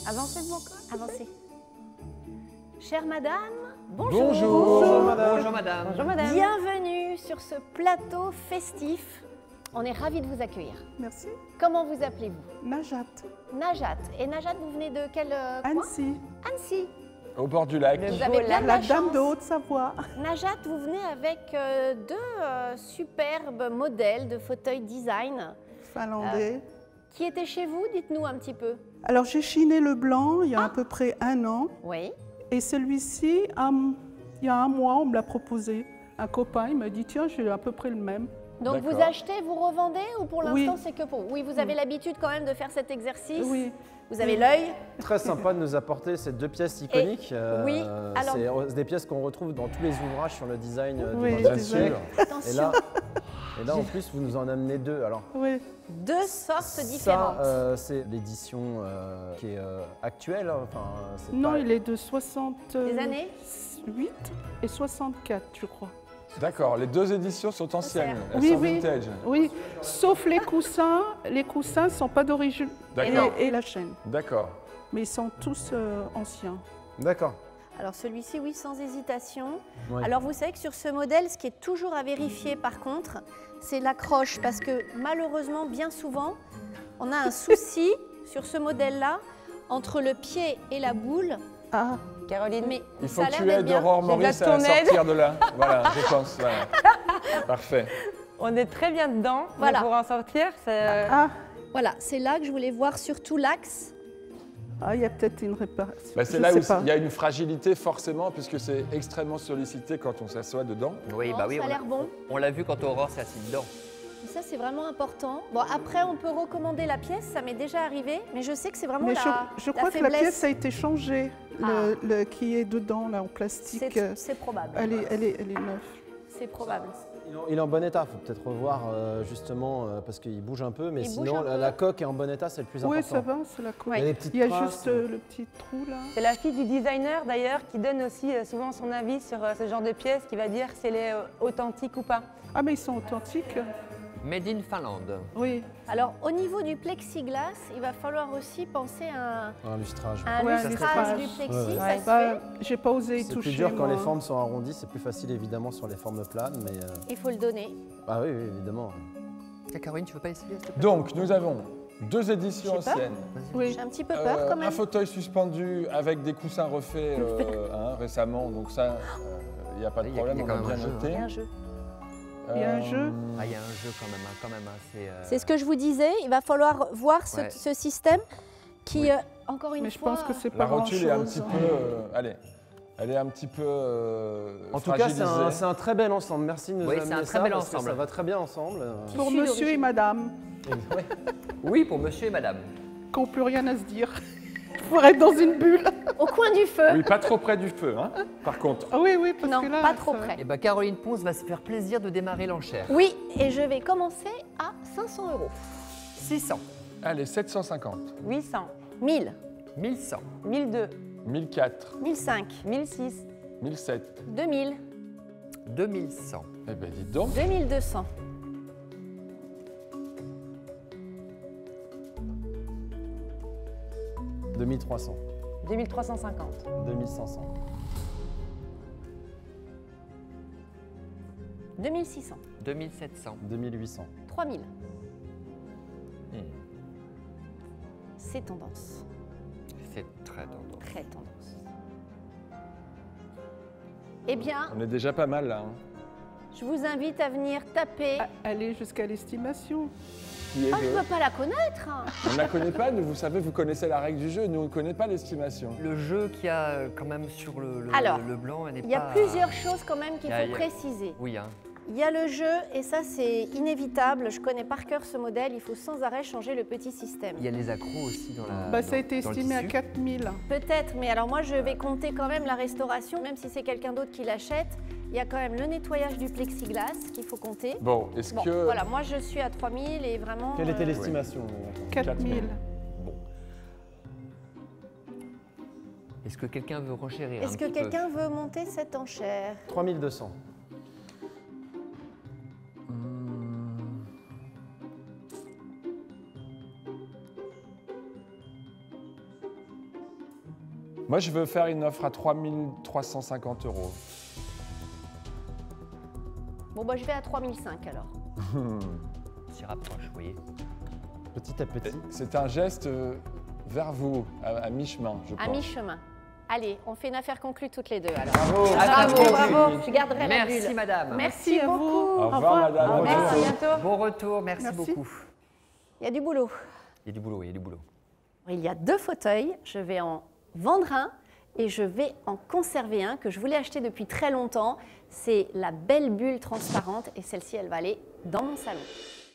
Avancez de mon corps. Avancez. Chère madame, bonjour. Bonjour madame. Bonjour madame. Bonjour madame. Bienvenue sur ce plateau festif. On est ravis de vous accueillir. Merci. Comment vous appelez-vous? Najat. Najat. Et Najat, vous venez de quel coin? Annecy. Annecy. Au bord du lac. Vous avez bien de La la dame chance. de Haute-Savoie. Najat, vous venez avec deux superbes modèles de fauteuils design. Finlandais. Qui étaient chez vous? Dites-nous un petit peu. Alors j'ai chiné le blanc il y a à peu près 1 an. Oui. Et celui-ci, il y a 1 mois, on me l'a proposé. Un copain, il m'a dit tiens, j'ai à peu près le même. Donc vous D'accord. achetez, vous revendez ou pour Oui. l'instant c'est que pour vous? Oui, vous avez l'habitude quand même de faire cet exercice. Oui. Vous avez l'œil. Très sympa de nous apporter ces 2 pièces iconiques. oui, alors- C'est des pièces qu'on retrouve dans tous les ouvrages sur le design Oui, du bien 20e sûr. siècle. Attention, Et là, en plus, vous nous en amenez 2. Alors, Oui. deux sortes différentes. ça, c'est l'édition qui est actuelle. Enfin, c'est Non, pas- il est de 68 Des années et 64, je crois. D'accord, les deux éditions sont anciennes, elles Oui, sont oui. vintage. Oui, sauf les coussins. Les coussins ne sont pas d'origine. D'accord. Et la chaîne. D'accord. Mais ils sont tous anciens. D'accord. Alors celui-ci, oui, sans hésitation. Ouais. Alors vous savez que sur ce modèle, ce qui est toujours à vérifier par contre, c'est l'accroche. Parce que malheureusement, bien souvent, on a un souci sur ce modèle-là entre le pied et la boule. Ah, Caroline, mais Il faut ça a que l'air tu d'être aides bien. Aurore J'ai Maurice besoin à de ton aide. sortir de là. Voilà, je pense. Voilà. Parfait. On est très bien dedans, Voilà. mais pour en sortir, c'est... ah, Voilà, c'est là que je voulais voir surtout l'axe. ah, il y a peut-être une réparation. Bah, c'est Je là sais où pas. il y a une fragilité forcément, puisque c'est extrêmement sollicité quand on s'assoit dedans. Oui, Non, bah oui, ça a l'air bon. on l'a vu quand Aurore s'est assise dedans. Ça, c'est vraiment important. Bon, après, on peut recommander la pièce, ça m'est déjà arrivé, mais je sais que c'est vraiment Mais la je crois que la faiblesse. pièce a été changée, le qui est dedans, là, en plastique. C'est probable. Elle est neuve. C'est probable. Il est en bon état. Il faut peut-être revoir justement parce qu'il bouge un peu. Mais Il bouge sinon, un peu. la coque est en bon état, c'est le plus Oui, important. ça va, c'est la coupe. Il y a des petites Il y a traces. juste le petit trou, là. C'est la fille du designer d'ailleurs qui donne aussi souvent son avis sur ce genre de pièce, qui va dire si elle est authentique ou pas. Ah, mais ils sont authentiques. Made in Finlande. Oui. Alors, au niveau du plexiglas, il va falloir aussi penser à Un lustrage. un Ouais, lustrage lustrage. du plexi, Ouais, ouais. ça se Bah, fait. j'ai pas osé y C'est toucher. plus dur quand moi. les formes sont arrondies, c'est plus facile évidemment sur les formes planes, mais Il faut le donner. ah oui, oui, évidemment. Caroline, tu veux pas essayer s'il te plaît? Donc, nous avons deux éditions J'ai peur. anciennes. Oui. J'ai un petit peu peur quand Un même. fauteuil suspendu avec des coussins refaits récemment, donc ça, il n'y a pas de Il y a- problème, il y a on quand a même bien un jeu, noté. Il y a un jeu. Il y a un jeu. Ah, il y a un jeu quand même assez... C'est ce que je vous disais, il va falloir voir Ouais. ce système qui, encore une Mais je fois... pense que c'est La pas rotule est un petit grand-chose. peu... allez, elle est un petit peu En tout cas, c'est fragilisée. un très bel ensemble. Merci de nous Oui, amener c'est un très ça, bel parce que ensemble. Ça va très bien ensemble. Pour Tissu monsieur et d'origine. madame, Oui, pour monsieur et madame. qui n'ont plus rien à se dire. Pour être dans une bulle. Au coin du feu. Oui, pas trop près du feu, hein, par contre. Ah oui, oui, parce Non, que là... pas trop ça- près. Et ben Caroline Ponce va se faire plaisir de démarrer l'enchère. Oui, et je vais commencer à 500 €. 600, Allez, 750, 800, 1000, 1100, 1002, 1004, 1005, 1006, 1007. 2000, 2100, Eh bien, dites donc. 2200, 2300, 2350, 2500, 2600, 2700. 2800. 3000. Hmm. C'est tendance, C'est très tendance. très tendance. Eh bien, On est déjà pas mal là. hein. je vous invite à venir taper. Aller jusqu'à l'estimation. Qui est Ah, je de- ne peux pas la connaître. On ne la connaît pas, nous, vous savez, vous connaissez la règle du jeu, nous on ne connaît pas l'estimation. Le jeu qu'il y a quand même sur Alors, le blanc, elle n'est pas... Il y a plusieurs choses quand même qu'il Il y a- faut préciser. Oui, hein. Il y a le jeu, et ça c'est inévitable, je connais par cœur ce modèle, il faut sans arrêt changer le petit système. Il y a les accros aussi dans la... Bah, ça a été dans le estimé à tissu. 4000. Peut-être, mais alors moi je vais compter quand même la restauration, même si c'est quelqu'un d'autre qui l'achète. Il y a quand même le nettoyage du plexiglas qu'il faut compter. Bon, est-ce Bon, que... voilà, moi je suis à 3000 et vraiment... Quelle était l'estimation 4000. Est-ce que quelqu'un veut renchérir Est-ce un que petit peu quelqu'un veut monter cette enchère? 3200. Hmm. 3200. Moi, je veux faire une offre à 3 350 €. Bon, bah, je vais à 3005 alors. On s'y rapproche, vous voyez. Petit à petit. C'est un geste vers vous, à mi-chemin, je pense. À mi-chemin. Allez, on fait une affaire conclue toutes les deux alors. Bravo. Bravo, Merci. bravo. Je garderai la bulle. Merci, madame. Merci à vous. beaucoup. Au revoir, madame. Au revoir. Merci, à bientôt. Bon retour, merci Merci. beaucoup. Il y a du boulot. Il y a du boulot, il y a du boulot. Il y a 2 fauteuils. Je vais en vendre un et je vais en conserver un que je voulais acheter depuis très longtemps. C'est la belle bulle transparente et celle-ci, elle va aller dans mon salon.